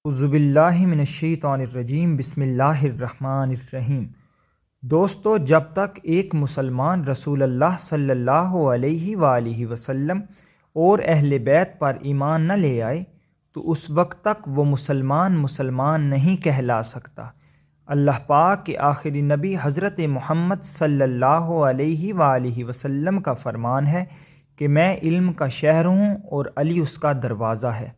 اعوذ باللہ من الشیطان الرجیم بسم اللہ الرحمن الرحیم۔ دوستو، جب تک ایک مسلمان رسول اللہ صلی اللہ علیہ وآلہ وسلم اور اہل بیت پر ایمان نہ لے آئے تو اس وقت تک وہ مسلمان نہیں کہلا سکتا۔ اللہ پاک کے آخری نبی حضرت محمد صلی اللہ علیہ وآلہ وسلم کا فرمان ہے کہ میں علم کا شہر ہوں اور علی اس کا دروازہ ہے۔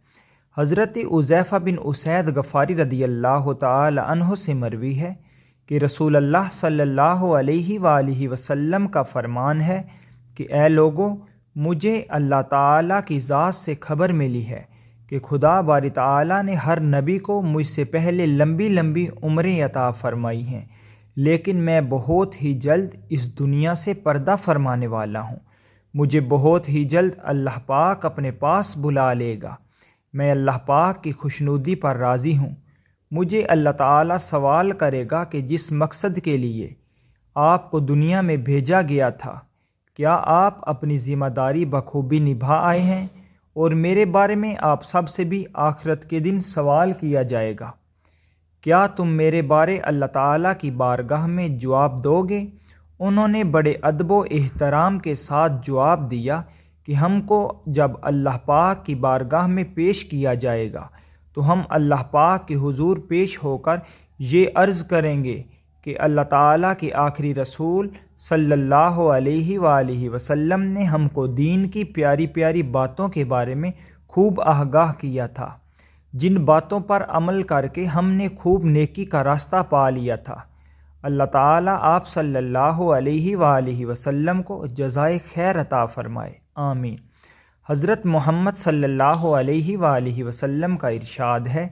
حضرت حذیفہ بن اسید غفاری رضی اللہ تعالی عنہ سے مروی ہے کہ رسول اللہ صلی اللہ علیہ وآلہ وسلم کا فرمان ہے کہ اے لوگو، مجھے اللہ تعالیٰ کی ذات سے خبر ملی ہے کہ خدا باری تعالیٰ نے ہر نبی کو مجھ سے پہلے لمبی عمریں عطا فرمائی ہیں، لیکن میں بہت ہی جلد اس دنیا سے پردہ فرمانے والا ہوں۔ مجھے بہت ہی جلد اللہ پاک اپنے پاس بلا لے گا۔ میں اللہ پاک کی خوشنودی پر راضی ہوں۔ مجھے اللہ تعالیٰ سوال کرے گا کہ جس مقصد کے لیے آپ کو دنیا میں بھیجا گیا تھا، کیا آپ اپنی ذمہ داری بخوبی نبھا آئے ہیں؟ اور میرے بارے میں آپ سب سے بھی آخرت کے دن سوال کیا جائے گا۔ کیا تم میرے بارے اللہ تعالیٰ کی بارگاہ میں جواب دو گے؟ انہوں نے بڑے ادب و احترام کے ساتھ جواب دیا کہ ہم کو جب اللہ پاک کی بارگاہ میں پیش کیا جائے گا تو ہم اللہ پاک کے حضور پیش ہو کر یہ عرض کریں گے کہ اللہ تعالیٰ کے آخری رسول صلی اللہ علیہ وآلہ وسلم نے ہم کو دین کی پیاری پیاری باتوں کے بارے میں خوب آگاہ کیا تھا، جن باتوں پر عمل کر کے ہم نے خوب نیکی کا راستہ پا لیا تھا۔ اللہ تعالیٰ آپ صلی اللہ علیہ وآلہ وسلم کو جزائے خیر عطا فرمائے، آمین۔ حضرت محمد صلی اللہ علیہ وآلہ وسلم کا ارشاد ہے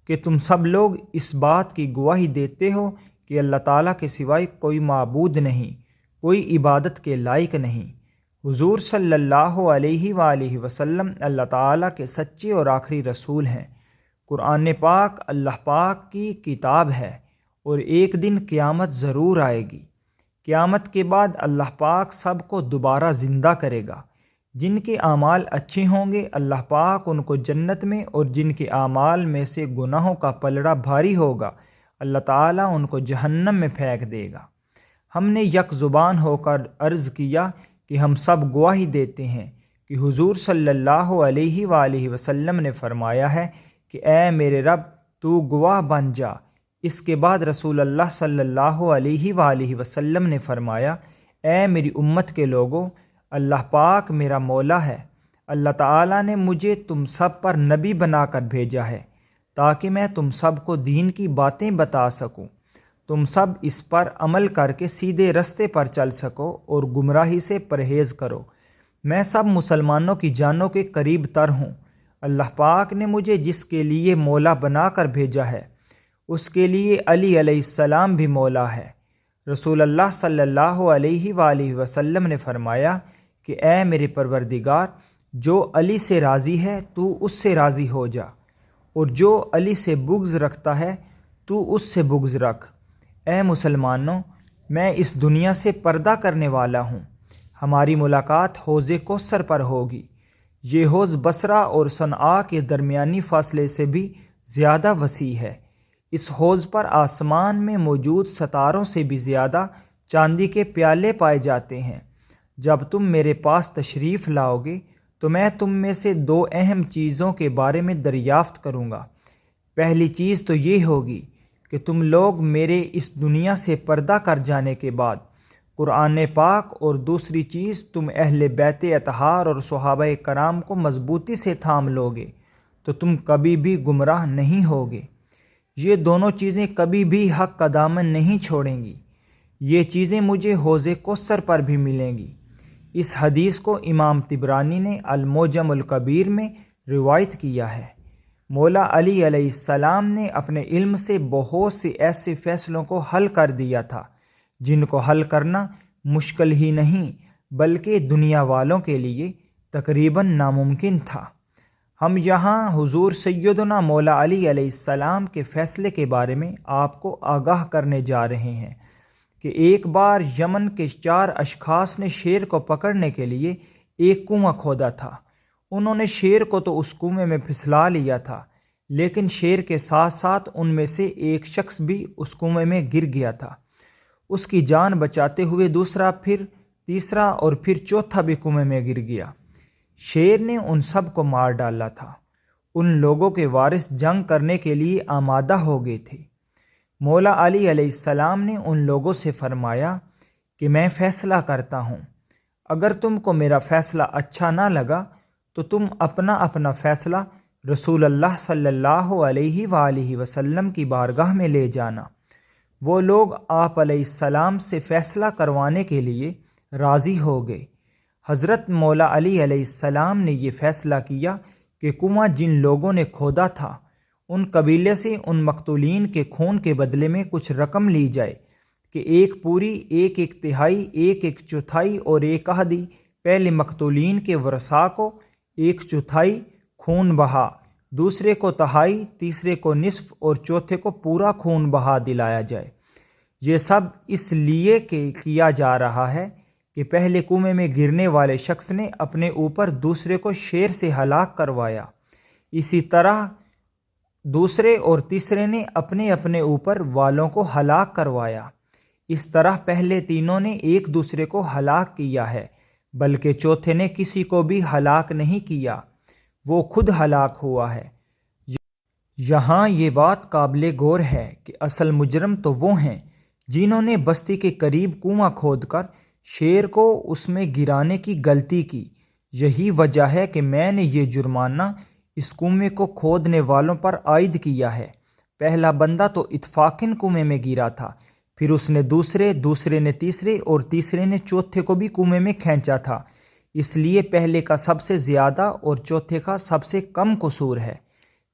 کہ تم سب لوگ اس بات کی گواہی دیتے ہو کہ اللہ تعالیٰ کے سوائے کوئی معبود نہیں، کوئی عبادت کے لائق نہیں۔ حضور صلی اللہ علیہ وآلہ وسلم اللہ تعالیٰ کے سچے اور آخری رسول ہیں۔ قرآن پاک اللہ پاک کی کتاب ہے اور ایک دن قیامت ضرور آئے گی۔ قیامت کے بعد اللہ پاک سب کو دوبارہ زندہ کرے گا۔ جن کے اعمال اچھے ہوں گے اللہ پاک ان کو جنت میں، اور جن کے اعمال میں سے گناہوں کا پلڑا بھاری ہوگا اللہ تعالیٰ ان کو جہنم میں پھینک دے گا۔ ہم نے یک زبان ہو کر عرض کیا کہ ہم سب گواہی دیتے ہیں کہ حضور صلی اللہ علیہ وآلہ وسلم نے فرمایا ہے کہ اے میرے رب، تو گواہ بن جا۔ اس کے بعد رسول اللہ صلی اللہ علیہ وآلہ وسلم نے فرمایا، اے میری امت کے لوگوں، اللہ پاک میرا مولا ہے۔ اللہ تعالیٰ نے مجھے تم سب پر نبی بنا کر بھیجا ہے تاکہ میں تم سب کو دین کی باتیں بتا سکوں، تم سب اس پر عمل کر کے سیدھے رستے پر چل سکو اور گمراہی سے پرہیز کرو۔ میں سب مسلمانوں کی جانوں کے قریب تر ہوں۔ اللہ پاک نے مجھے جس کے لیے مولا بنا کر بھیجا ہے اس کے لیے علی علیہ السلام بھی مولا ہے۔ رسول اللہ صلی اللہ علیہ وآلہ وسلم نے فرمایا کہ اے میرے پروردگار، جو علی سے راضی ہے تو اس سے راضی ہو جا، اور جو علی سے بغض رکھتا ہے تو اس سے بغض رکھ۔ اے مسلمانوں، میں اس دنیا سے پردہ کرنے والا ہوں۔ ہماری ملاقات حوض کوثر پر ہوگی۔ یہ حوض بصرہ اور صنعاء کے درمیانی فاصلے سے بھی زیادہ وسیع ہے۔ اس حوض پر آسمان میں موجود ستاروں سے بھی زیادہ چاندی کے پیالے پائے جاتے ہیں۔ جب تم میرے پاس تشریف لاؤ گے تو میں تم میں سے دو اہم چیزوں کے بارے میں دریافت کروں گا۔ پہلی چیز تو یہ ہوگی کہ تم لوگ میرے اس دنیا سے پردہ کر جانے کے بعد قرآن پاک، اور دوسری چیز تم اہل بیت اطہار اور صحابہ کرام کو مضبوطی سے تھام لو گے تو تم کبھی بھی گمراہ نہیں ہوگے۔ یہ دونوں چیزیں کبھی بھی حق کا دامن نہیں چھوڑیں گی۔ یہ چیزیں مجھے حوض کوثر پر بھی ملیں گی۔ اس حدیث کو امام طبرانی نے المعجم الکبیر میں روایت کیا ہے۔ مولا علی علیہ السلام نے اپنے علم سے بہت سے ایسے فیصلوں کو حل کر دیا تھا جن کو حل کرنا مشکل ہی نہیں بلکہ دنیا والوں کے لیے تقریباً ناممکن تھا۔ ہم یہاں حضور سیدنا مولا علی علیہ السلام کے فیصلے کے بارے میں آپ کو آگاہ کرنے جا رہے ہیں کہ ایک بار یمن کے 4 اشخاص نے شیر کو پکڑنے کے لیے ایک کنواں کھودا تھا۔ انہوں نے شیر کو تو اس کنویں میں پھسلا لیا تھا، لیکن شیر کے ساتھ ساتھ ان میں سے ایک شخص بھی اس کنویں میں گر گیا تھا۔ اس کی جان بچاتے ہوئے دوسرا، پھر تیسرا اور پھر چوتھا بھی کنویں میں گر گیا۔ شیر نے ان سب کو مار ڈالا تھا۔ ان لوگوں کے وارث جنگ کرنے کے لیے آمادہ ہو گئے تھے۔ مولا علی علیہ السلام نے ان لوگوں سے فرمایا کہ میں فیصلہ کرتا ہوں، اگر تم کو میرا فیصلہ اچھا نہ لگا تو تم اپنا اپنا فیصلہ رسول اللہ صلی اللہ علیہ وآلہ وسلم کی بارگاہ میں لے جانا۔ وہ لوگ آپ علیہ السلام سے فیصلہ کروانے کے لیے راضی ہو گئے۔ حضرت مولا علی علیہ السلام نے یہ فیصلہ کیا کہ کنواں جن لوگوں نے کھودا تھا ان قبیلے سے ان مقتولین کے خون کے بدلے میں کچھ رقم لی جائے کہ ایک پوری، ایک تہائی، ایک چوتھائی اور ایک آدھی پہلے مقتولین کے ورثاء کو ایک چوتھائی خون بہا، دوسرے کو تہائی، تیسرے کو نصف اور چوتھے کو پورا خون بہا دلایا جائے۔ یہ سب اس لیے کہ کیا جا رہا ہے کہ پہلے کنویں میں گرنے والے شخص نے اپنے اوپر دوسرے کو شیر سے ہلاک کروایا، اسی طرح دوسرے اور تیسرے نے اپنے اپنے اوپر والوں کو ہلاک کروایا۔ اس طرح پہلے تینوں نے ایک دوسرے کو ہلاک کیا ہے، بلکہ چوتھے نے کسی کو بھی ہلاک نہیں کیا، وہ خود ہلاک ہوا ہے۔ یہاں یہ بات قابل غور ہے کہ اصل مجرم تو وہ ہیں جنہوں نے بستی کے قریب کنواں کھود کر شیر کو اس میں گرانے کی غلطی کی۔ یہی وجہ ہے کہ میں نے یہ جرمانہ اس کنویں کو کھودنے والوں پر عائد کیا ہے۔ پہلا بندہ تو اتفاقاً کنویں میں گرا تھا، پھر اس نے دوسرے نے تیسرے اور تیسرے نے چوتھے کو بھی کنویں میں کھینچا تھا، اس لیے پہلے کا سب سے زیادہ اور چوتھے کا سب سے کم قصور ہے۔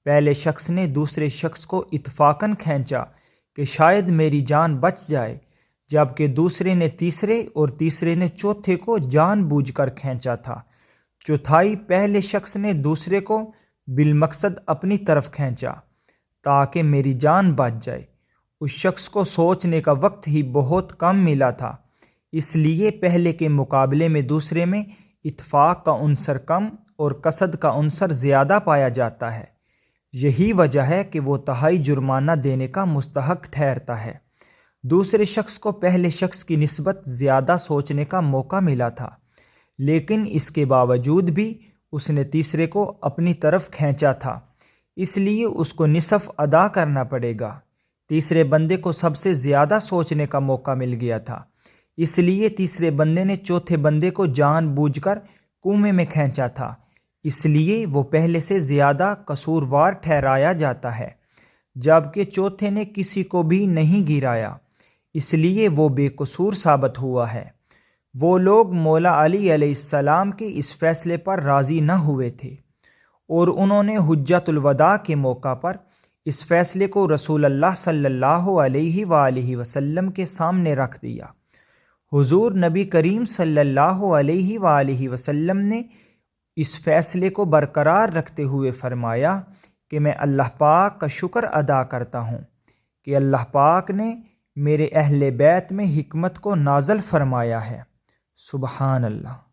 پہلے شخص نے دوسرے شخص کو اتفاقاً کھینچا کہ شاید میری جان بچ جائے، جبکہ دوسرے نے تیسرے اور تیسرے نے چوتھے کو جان بوجھ کر کھینچا تھا۔ چوتھائی پہلے شخص نے دوسرے کو بالمقصد اپنی طرف کھینچا تاکہ میری جان بچ جائے۔ اس شخص کو سوچنے کا وقت ہی بہت کم ملا تھا، اس لیے پہلے کے مقابلے میں دوسرے میں اتفاق کا عنصر کم اور قصد کا عنصر زیادہ پایا جاتا ہے۔ یہی وجہ ہے کہ وہ تہائی جرمانہ دینے کا مستحق ٹھہرتا ہے۔ دوسرے شخص کو پہلے شخص کی نسبت زیادہ سوچنے کا موقع ملا تھا، لیکن اس کے باوجود بھی اس نے تیسرے کو اپنی طرف کھینچا تھا، اس لیے اس کو نصف ادا کرنا پڑے گا۔ تیسرے بندے کو سب سے زیادہ سوچنے کا موقع مل گیا تھا، اس لیے تیسرے بندے نے چوتھے بندے کو جان بوجھ کر کنویں میں کھینچا تھا، اس لیے وہ پہلے سے زیادہ قصوروار ٹھہرایا جاتا ہے، جبکہ چوتھے نے کسی کو بھی نہیں گرایا، اس لیے وہ بے قصور ثابت ہوا ہے۔ وہ لوگ مولا علی علیہ السلام کے اس فیصلے پر راضی نہ ہوئے تھے اور انہوں نے حجت الوداع کے موقع پر اس فیصلے کو رسول اللہ صلی اللہ علیہ وآلہ وسلم کے سامنے رکھ دیا۔ حضور نبی کریم صلی اللہ علیہ وآلہ وسلم نے اس فیصلے کو برقرار رکھتے ہوئے فرمایا کہ میں اللہ پاک کا شکر ادا کرتا ہوں کہ اللہ پاک نے میرے اہل بیت میں حکمت کو نازل فرمایا ہے۔ سبحان اللہ۔